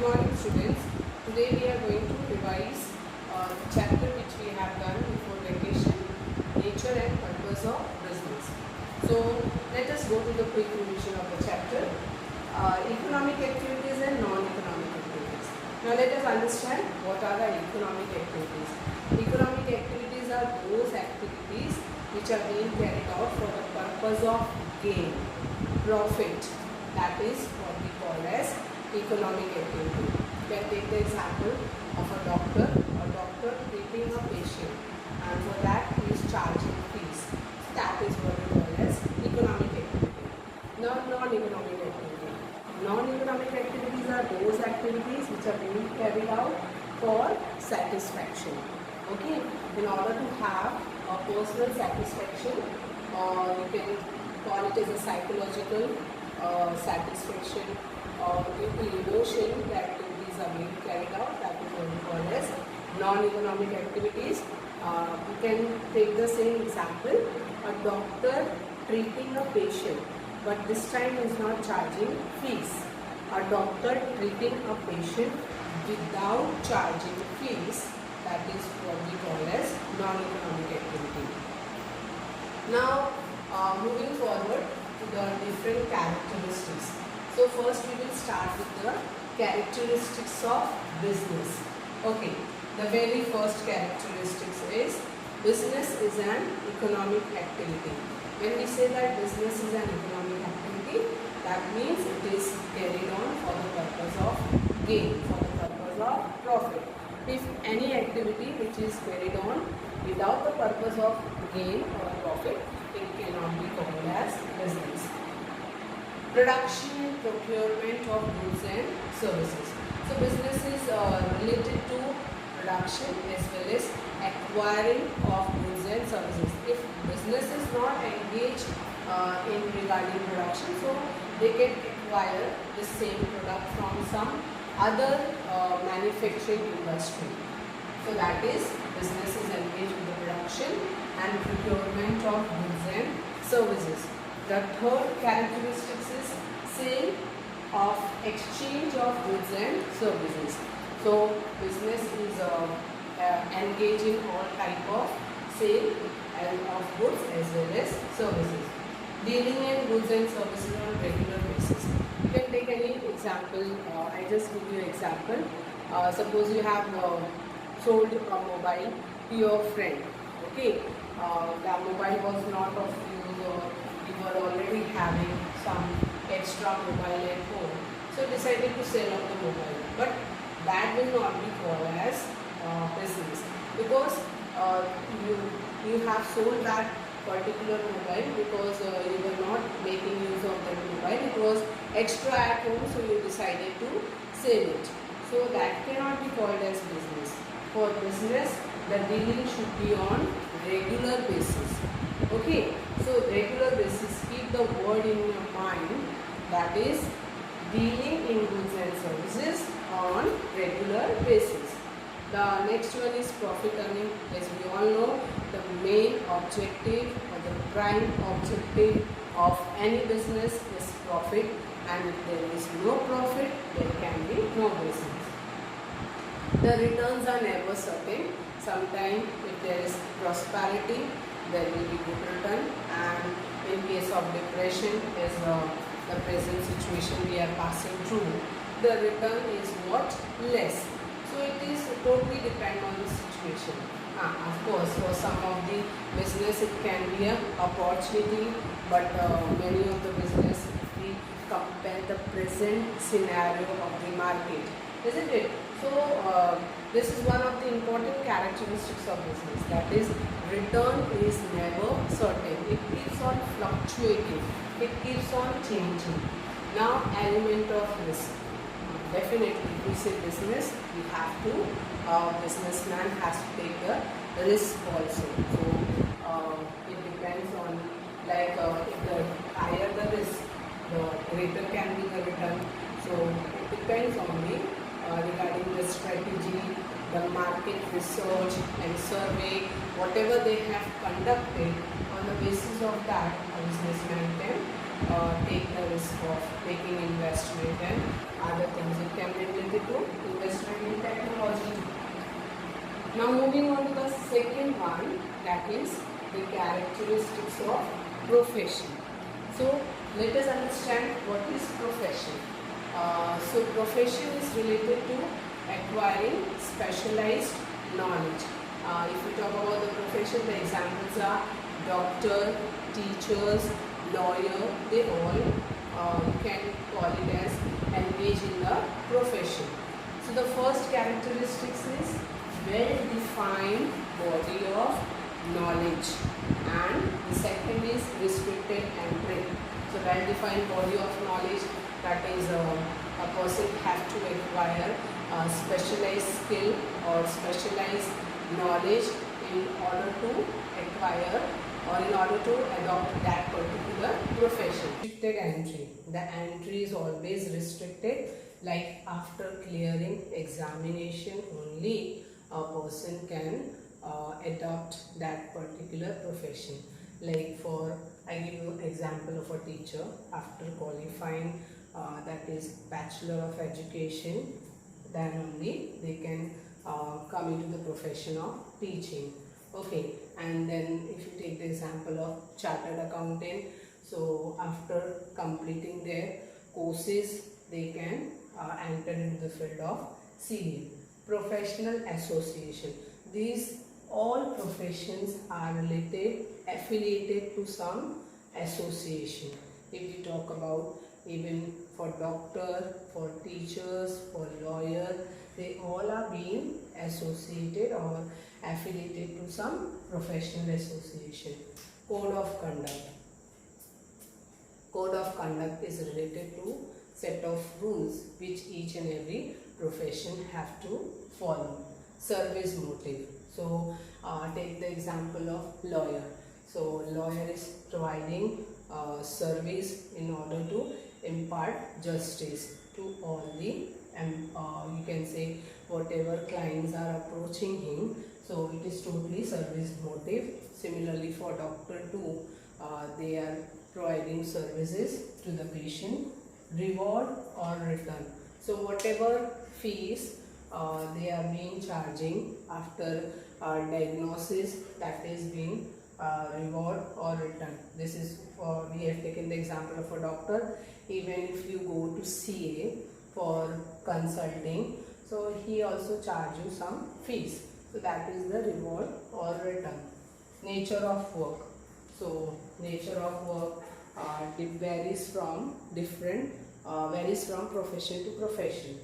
morning, students. Today we are going to revise the chapter which we have done before vacation, nature and purpose of business. So let us go to the quick revision of the chapter, economic activities and non-economic activities. Now let us understand what are the economic activities. Economic activities are those activities which are being carried out for the purpose of gain, profit. That is what we call as economic activity. You can take the example of a doctor treating a patient, and for that he is charging fees. That is what we call as economic activity. Now non-economic activity. Non-economic activities are those activities which are being carried out for satisfaction. Okay, in order to have a personal satisfaction, or you can call it as a psychological satisfaction or emotion, the activities are being carried out. That is what we call as non-economic activities. You can take the same example, a doctor treating a patient, but this time is not charging fees. A doctor treating a patient without charging fees, that is what we call as non-economic activity. Now moving forward to the different characteristics. So first we will start with the characteristics of business. Okay, the very first characteristics is business is an economic activity. When we say that business is an economic activity, that means it is carried on for the purpose of gain, for the purpose of profit. If any activity which is carried on without the purpose of gain or profit, it cannot be called as business. Production and procurement of goods and services. So business is related to production as well as acquiring of goods and services. If business is not engaged in regarding production, so they can acquire the same product from some other manufacturing industry. So that is, business is engaged with the production and procurement of goods and services. The third characteristic is sale of exchange of goods and services. So business is engaged in all type of sale and of goods as well as services. Dealing in goods and services on a regular basis. You can take any example. I just give you an example. Suppose you have sold a mobile to your friend. Okay, the mobile was not of use, or you were already having some extra mobile at home, so you decided to sell off the mobile. But that will not be called as business, because you have sold that particular mobile because you were not making use of that mobile. It was extra at home, so you decided to sell it. So that cannot be called as business. For business, the dealing should be on regular basis. Okay, so regular basis, keep the word in your mind, that is dealing in goods and services on regular basis. The next one is profit earning. As we all know, the main objective or the prime objective of any business is profit, and if there is no profit, there can be no business. The returns are never certain. Sometimes if there is prosperity, there will be good return, and in case of depression, as the present situation we are passing through, the return is what? Less. So it is totally depend on the situation. Of course, for some of the business it can be an opportunity, but many of the business, if we compare the present scenario of the market, isn't it? So this is one of the important characteristics of business, that is return is never certain. It keeps on fluctuating. It keeps on changing. Now element of risk. Definitely, if we say business, we have to, businessman has to take the risk also. So it depends on, like if the higher the risk, the greater can be the return. So it depends on the regarding the strategy, the market research and survey, whatever they have conducted. On the basis of that, a businessman can take the risk of making investment and other things. It can be related to investment in technology. Now moving on to the second one, that is the characteristics of profession. So let us understand what is profession. So profession is related to acquiring specialized knowledge. If we talk about the profession, the examples are doctor, teachers, lawyer. They all can call it as engage in the profession. So the first characteristics is well-defined body of knowledge, and the second is restricted entry. So well-defined body of knowledge, that is a person have to acquire a specialized skill or specialized knowledge in order to acquire or in order to adopt that particular profession. Restricted entry. The entry is always restricted, like after clearing examination only a person can adopt that particular profession. Like I give you an example of a teacher. After qualifying, that is Bachelor of Education, then only they can come into the profession of teaching. Okay, and then if you take the example of Chartered Accountant, so after completing their courses, they can enter into the field of CA. Professional association. These all professions are affiliated to some association. If we talk about even for doctor, for teachers, for lawyer, they all are being associated or affiliated to some professional association. Code of conduct. Code of conduct is related to set of rules which each and every profession have to follow. Service motive. So take the example of lawyer. So lawyer is providing service in order to impart justice to all the you can say whatever clients are approaching him. So it is totally service motive. Similarly for doctor too, they are providing services to the patient. Reward or return. So whatever fees they are being charging after diagnosis, that is being reward or return. This is we have taken the example of a doctor. Even if you go to CA for consulting, so he also charge you some fees. So that is the reward or return. Nature of work. So nature of work it varies from profession to profession.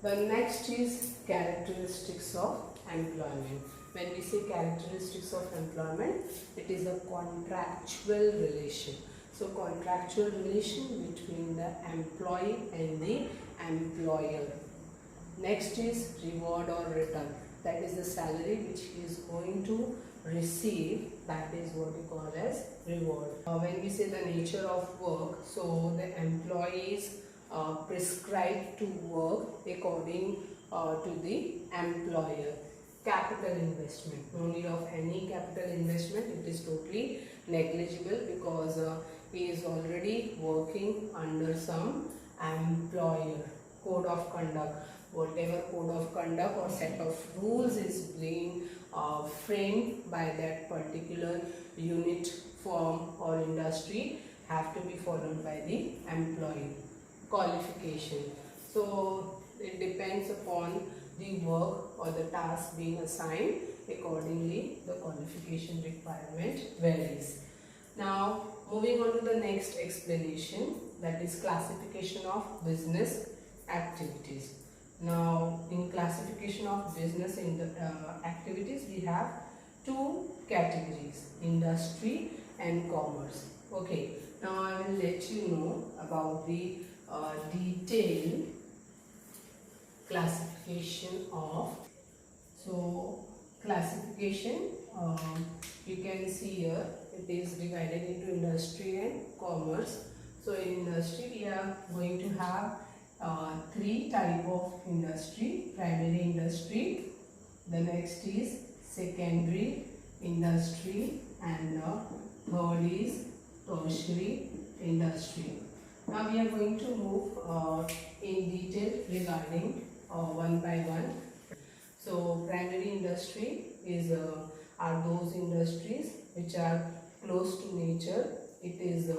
The next is characteristics of employment. When we say characteristics of employment, it is a contractual relation. So contractual relation between the employee and the employer. Next is reward or return. That is the salary which he is going to receive. That is what we call as reward. When we say the nature of work, so the employees prescribed to work according to the employer. Capital investment. No need of any capital investment. It is totally negligible because he is already working under some employer. Code of conduct. Whatever code of conduct or set of rules is being framed by that particular unit, firm or industry have to be followed by the employee. Qualification. So it depends upon the work or the task being assigned. Accordingly, the qualification requirement varies. Now moving on to the next explanation, that is classification of business activities. Now in classification of business activities, we have two categories, industry and commerce. Okay, now I will let you know about the detailed classification of. So classification, you can see here it is divided into industry and commerce. So in industry we are going to have three type of industry: primary industry, the next is secondary industry, and the third is tertiary industry. Now we are going to move in detail regarding one by one. So primary industry is are those industries which are close to nature. It is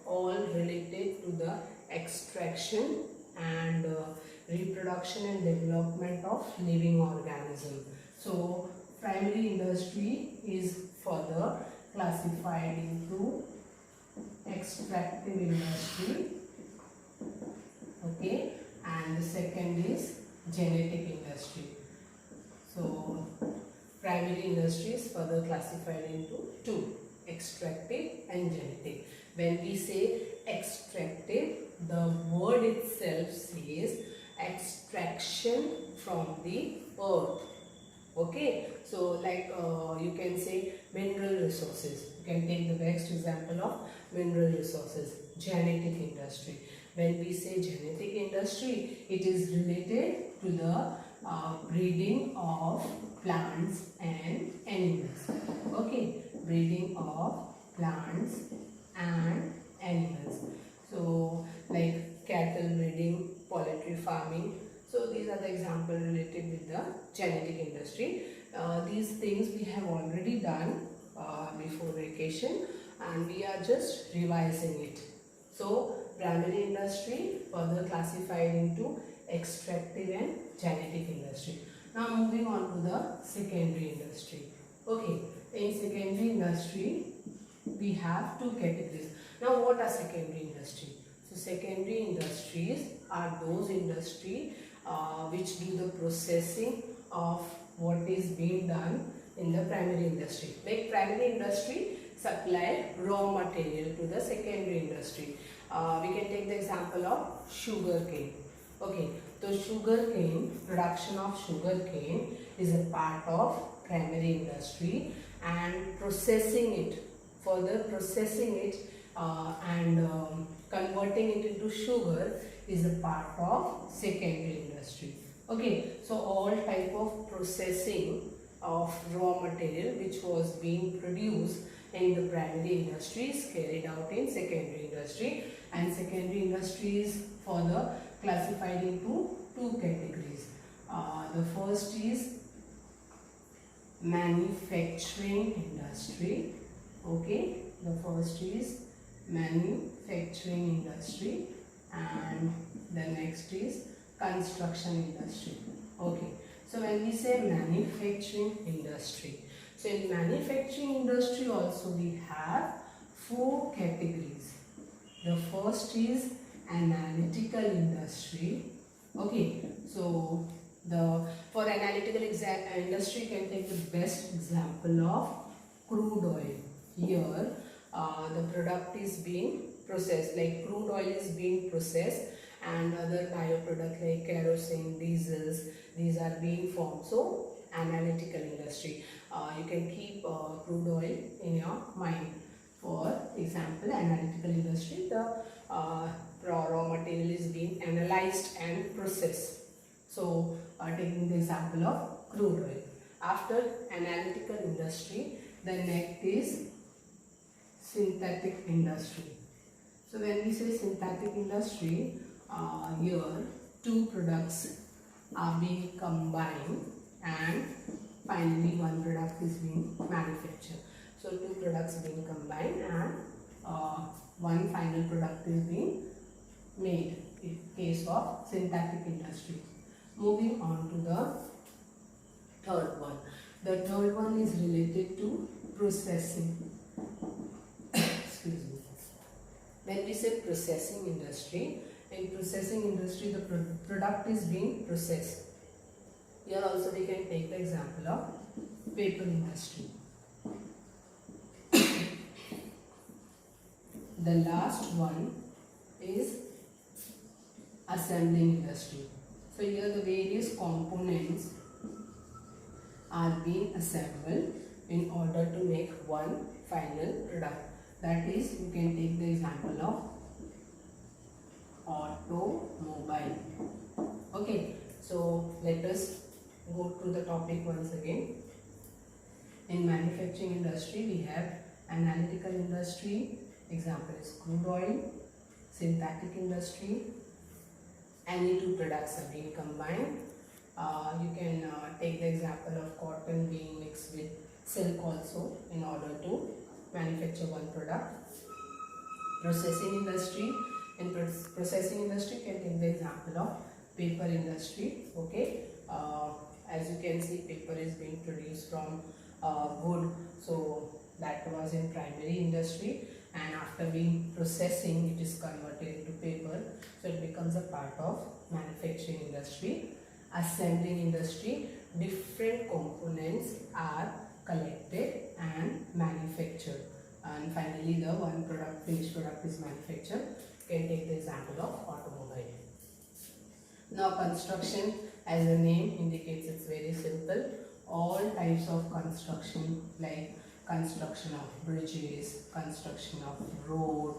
all related to the extraction and reproduction and development of living organism. So primary industry is further classified into extractive industry, okay, and the second is genetic industry. So primary industry is further classified into two, extractive and genetic. When we say extractive, the word itself says extraction from the earth. Okay, so like you can say mineral resources. You can take the next example of mineral resources, genetic industry. When we say genetic industry, it is related to the breeding of plants and animals. Okay, breeding of plants and animals. So like cattle breeding, poultry farming. So these are the examples related with the genetic industry. These things we have already done before vacation and we are just revising it. So primary industry further classified into extractive and genetic industry. Now moving on to the secondary industry. Okay, in secondary industry we have two categories. Now what are secondary industry? So secondary industries are those industry which do the processing of what is being done in the primary industry. Like primary industry supply raw material to the secondary industry. We can take the example of sugar cane. Okay, so sugar cane, production of sugar cane is a part of primary industry and processing it, further processing it and converting it into sugar is a part of secondary industry. Okay, so all type of processing of raw material which was being produced in the primary industry is carried out in secondary industry, and secondary industry is further classified into two categories. The first is manufacturing industry. Okay, the first is manufacturing industry and the next is construction industry. Okay, so when we say manufacturing industry, so in manufacturing industry also we have four categories. The first is analytical industry. Okay, so for analytical industry you can take the best example of crude oil. Here the product is being processed, like crude oil is being processed and other bioproduct like kerosene, diesels, these are being formed. So analytical industry, you can keep crude oil in your mind. For example, analytical industry, the raw material is being analyzed and processed. So taking the example of crude oil. After analytical industry, the next is synthetic industry. So when we say synthetic industry, here two products are being combined and finally one product is being manufactured. So two products being combined and one final product is being made in case of synthetic industry. Moving on to the third one. The third one is related to processing. Excuse me. When we say processing industry, in processing industry the product is being processed. Here also we can take the example of paper industry. The last one is assembling industry. So here the various components are being assembled in order to make one final product. That is, you can take the example of automobile. Okay, so let us go through the topic once again. In manufacturing industry we have analytical industry, Example is crude oil, synthetic industry. Any two products are being combined. You can take the example of cotton being mixed with silk also in order to manufacture one product. Processing industry. In processing industry, you can take the example of paper industry. Okay, as you can see, paper is being produced from wood, so that was in primary industry, and after being processing, it is converted into paper, so it becomes a part of manufacturing industry. Assembling industry, different components are collected and manufactured, and finally the one product, finished product, is manufactured. You can take the example of automobile. Now construction, as the name indicates, it's very simple. All types of construction, like construction of bridges, construction of road,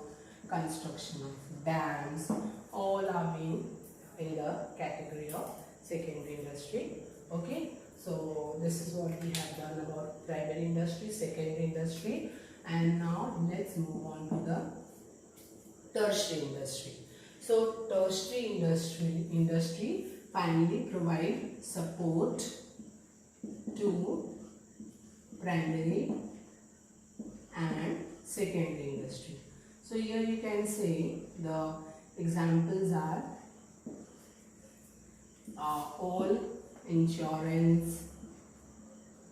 construction of dams, all are being in the category of secondary industry. Okay, so this is what we have done about primary industry, secondary industry, and now let's move on to the tertiary industry. So tertiary industry finally provide support to primary and secondary industry. So here you can say the examples are all insurance,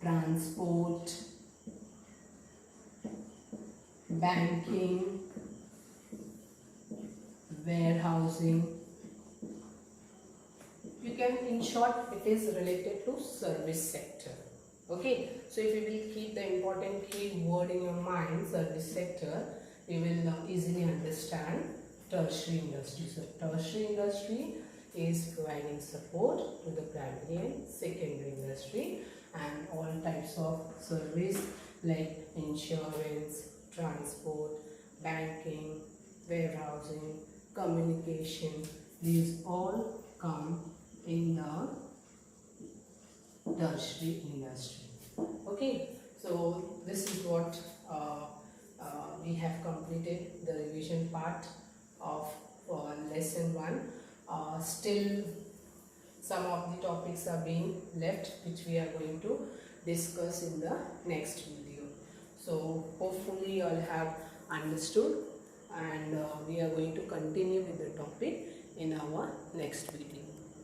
transport, banking, warehousing. You can, in short, it is related to service sector. Okay, so if you will keep the important key word in your mind, service sector, you will easily understand tertiary industry. So tertiary industry is providing support to the primary and secondary industry, and all types of service like insurance, transport, banking, warehousing, communication, these all come in the tertiary industry. Okay, so this is what we have completed the revision part of lesson 1. Still some of the topics are being left, which we are going to discuss in the next video. So hopefully you all have understood, and we are going to continue with the topic in our next video.